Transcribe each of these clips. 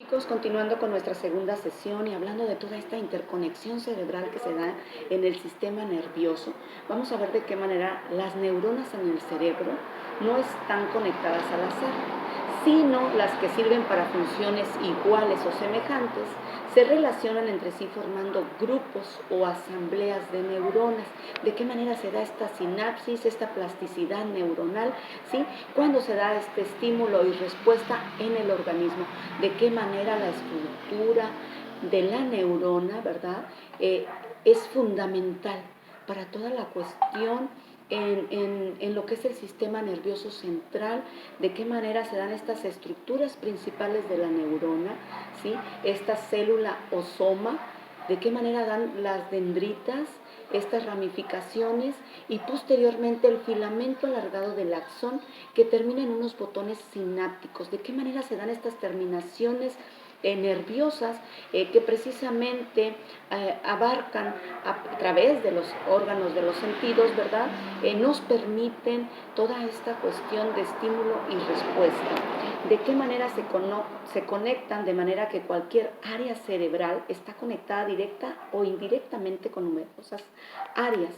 Chicos, continuando con nuestra segunda sesión y hablando de toda esta interconexión cerebral que se da en el sistema nervioso, vamos a ver de qué manera las neuronas en el cerebro no están conectadas al azar, sino las que sirven para funciones iguales o semejantes se relacionan entre sí formando grupos o asambleas de neuronas. ¿De qué manera se da esta sinapsis, esta plasticidad neuronal? ¿Sí? ¿Cuándo se da este estímulo y respuesta en el organismo? ¿De qué manera la estructura de la neurona, verdad, es fundamental para toda la cuestión en lo que es el sistema nervioso central? ¿De qué manera se dan estas estructuras principales de la neurona? ¿Sí? Esta célula o soma, ¿de qué manera dan las dendritas, estas ramificaciones y posteriormente el filamento alargado del axón que termina en unos botones sinápticos? ¿De qué manera se dan estas terminaciones nerviosas que precisamente abarcan a través de los órganos de los sentidos, ¿verdad? Nos permiten toda esta cuestión de estímulo y respuesta. ¿De qué manera se conectan? De manera que cualquier área cerebral está conectada directa o indirectamente con numerosas áreas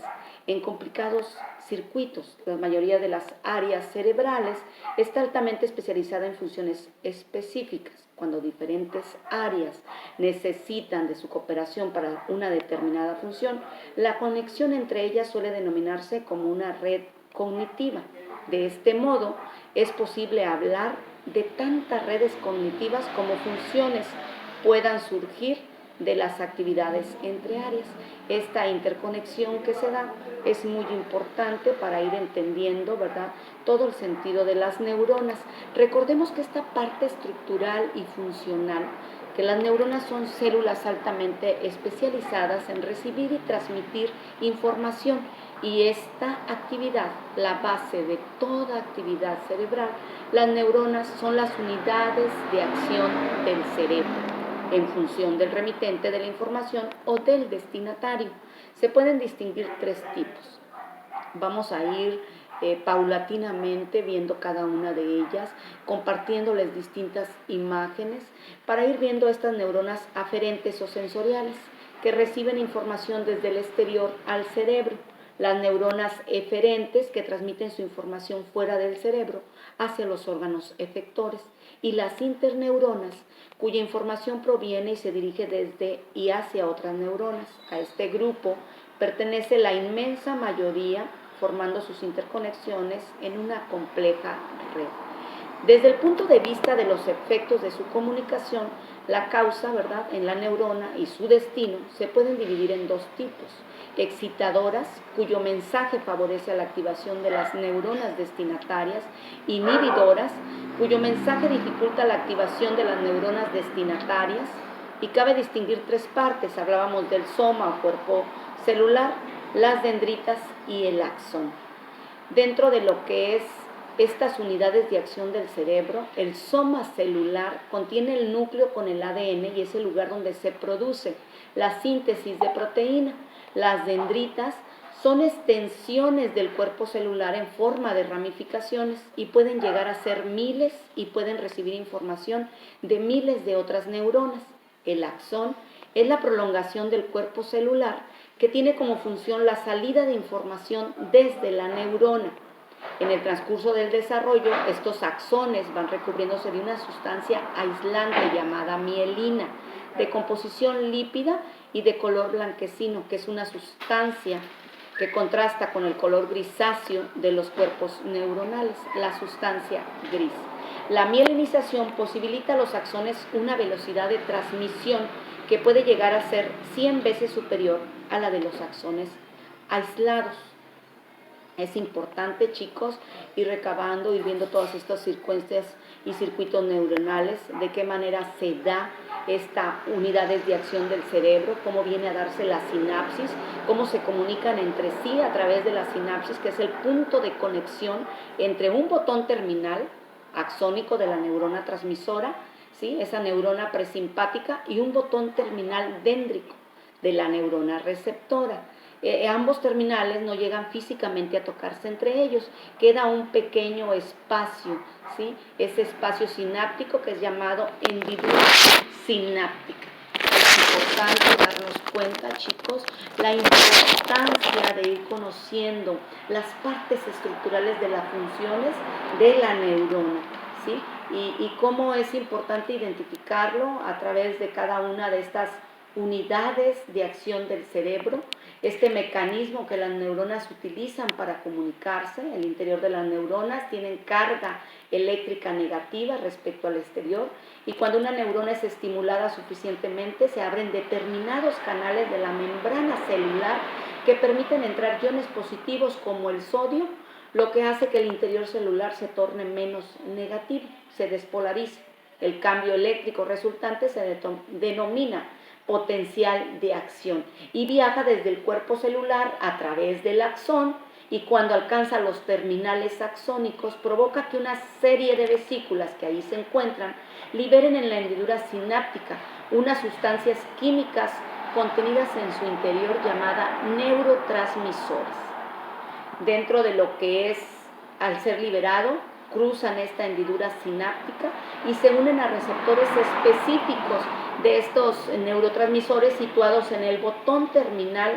en complicados circuitos. La mayoría de las áreas cerebrales está altamente especializada en funciones específicas. Cuando diferentes áreas necesitan de su cooperación para una determinada función, la conexión entre ellas suele denominarse como una red cognitiva. De este modo, es posible hablar de tantas redes cognitivas como funciones puedan surgir de las actividades entre áreas. Esta interconexión que se da es muy importante para ir entendiendo, ¿verdad?, todo el sentido de las neuronas. Recordemos que esta parte estructural y funcional, que las neuronas son células altamente especializadas en recibir y transmitir información, y esta actividad, la base de toda actividad cerebral. Las neuronas son las unidades de acción del cerebro en función del remitente de la información o del destinatario. Se pueden distinguir tres tipos. Vamos a ir paulatinamente viendo cada una de ellas, compartiéndoles distintas imágenes para ir viendo estas neuronas aferentes o sensoriales que reciben información desde el exterior al cerebro. Las neuronas eferentes que transmiten su información fuera del cerebro hacia los órganos efectores, y las interneuronas cuya información proviene y se dirige desde y hacia otras neuronas. A este grupo pertenece la inmensa mayoría, formando sus interconexiones en una compleja red. Desde el punto de vista de los efectos de su comunicación, la causa, ¿verdad?, en la neurona y su destino se pueden dividir en dos tipos: excitadoras, cuyo mensaje favorece a la activación de las neuronas destinatarias; inhibidoras, cuyo mensaje dificulta la activación de las neuronas destinatarias. Y cabe distinguir tres partes. Hablábamos del soma o cuerpo celular, las dendritas y el axón. Dentro de lo que es estas unidades de acción del cerebro, el soma celular contiene el núcleo con el ADN y es el lugar donde se produce la síntesis de proteína. Las dendritas son extensiones del cuerpo celular en forma de ramificaciones y pueden llegar a ser miles y pueden recibir información de miles de otras neuronas. El axón es la prolongación del cuerpo celular que tiene como función la salida de información desde la neurona. En el transcurso del desarrollo, estos axones van recubriéndose de una sustancia aislante llamada mielina, de composición lípida y de color blanquecino, que es una sustancia que contrasta con el color grisáceo de los cuerpos neuronales, la sustancia gris. La mielinización posibilita a los axones una velocidad de transmisión que puede llegar a ser 100 veces superior a la de los axones aislados. Es importante, chicos, ir recabando, ir viendo todas estas secuencias y circuitos neuronales, de qué manera se da esta unidades de acción del cerebro, cómo viene a darse la sinapsis, cómo se comunican entre sí a través de la sinapsis, que es el punto de conexión entre un botón terminal axónico de la neurona transmisora, ¿sí?, esa neurona presimpática, y un botón terminal déndrico de la neurona receptora. ambos terminales no llegan físicamente a tocarse entre ellos, queda un pequeño espacio, ¿sí? Ese espacio sináptico que es llamado hendidura sináptica. Es importante darnos cuenta, chicos, la importancia de ir conociendo las partes estructurales de las funciones de la neurona, ¿sí? Y cómo es importante identificarlo a través de cada una de estas unidades de acción del cerebro, este mecanismo que las neuronas utilizan para comunicarse. El interior de las neuronas tienen carga eléctrica negativa respecto al exterior, y cuando una neurona es estimulada suficientemente se abren determinados canales de la membrana celular que permiten entrar iones positivos como el sodio, lo que hace que el interior celular se torne menos negativo, se despolarice. El cambio eléctrico resultante se denomina potencial de acción y viaja desde el cuerpo celular a través del axón, y cuando alcanza los terminales axónicos provoca que una serie de vesículas que ahí se encuentran liberen en la hendidura sináptica unas sustancias químicas contenidas en su interior llamadas neurotransmisores. Dentro de lo que es, al ser liberado, cruzan esta hendidura sináptica y se unen a receptores específicos de estos neurotransmisores situados en el botón terminal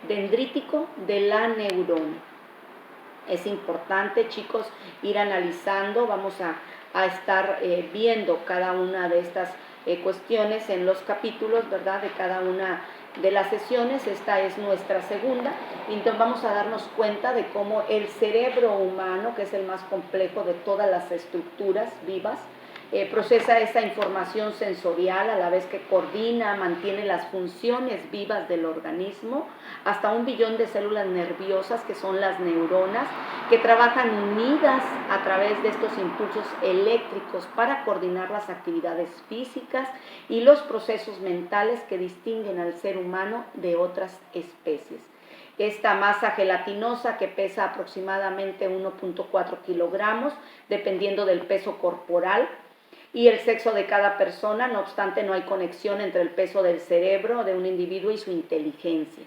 dendrítico de la neurona. Es importante, chicos, ir analizando. Vamos a estar viendo cada una de estas cuestiones en los capítulos, ¿verdad?, de cada una de las sesiones. Esta es nuestra segunda, y entonces vamos a darnos cuenta de cómo el cerebro humano, que es el más complejo de todas las estructuras vivas, procesa esa información sensorial a la vez que coordina, mantiene las funciones vivas del organismo, hasta 1 billón de células nerviosas que son las neuronas, que trabajan unidas a través de estos impulsos eléctricos para coordinar las actividades físicas y los procesos mentales que distinguen al ser humano de otras especies. Esta masa gelatinosa, que pesa aproximadamente 1.4 kilogramos, dependiendo del peso corporal y el sexo de cada persona. No obstante, no hay conexión entre el peso del cerebro de un individuo y su inteligencia.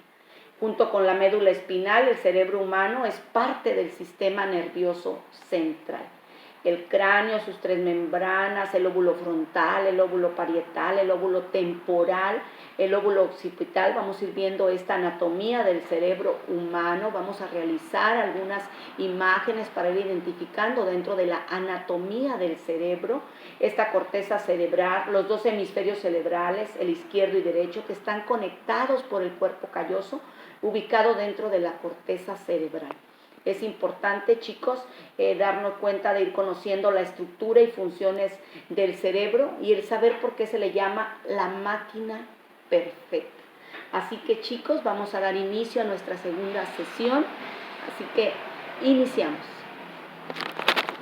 Junto con la médula espinal, el cerebro humano es parte del sistema nervioso central. El cráneo, sus 3 membranas, el lóbulo frontal, el lóbulo parietal, el lóbulo temporal, el lóbulo occipital. Vamos a ir viendo esta anatomía del cerebro humano. Vamos a realizar algunas imágenes para ir identificando dentro de la anatomía del cerebro esta corteza cerebral, los 2 hemisferios cerebrales, el izquierdo y derecho, que están conectados por el cuerpo calloso, ubicado dentro de la corteza cerebral. Es importante, chicos, darnos cuenta de ir conociendo la estructura y funciones del cerebro y el saber por qué se le llama la máquina perfecta. Así que, chicos, vamos a dar inicio a nuestra segunda sesión. Así que iniciamos.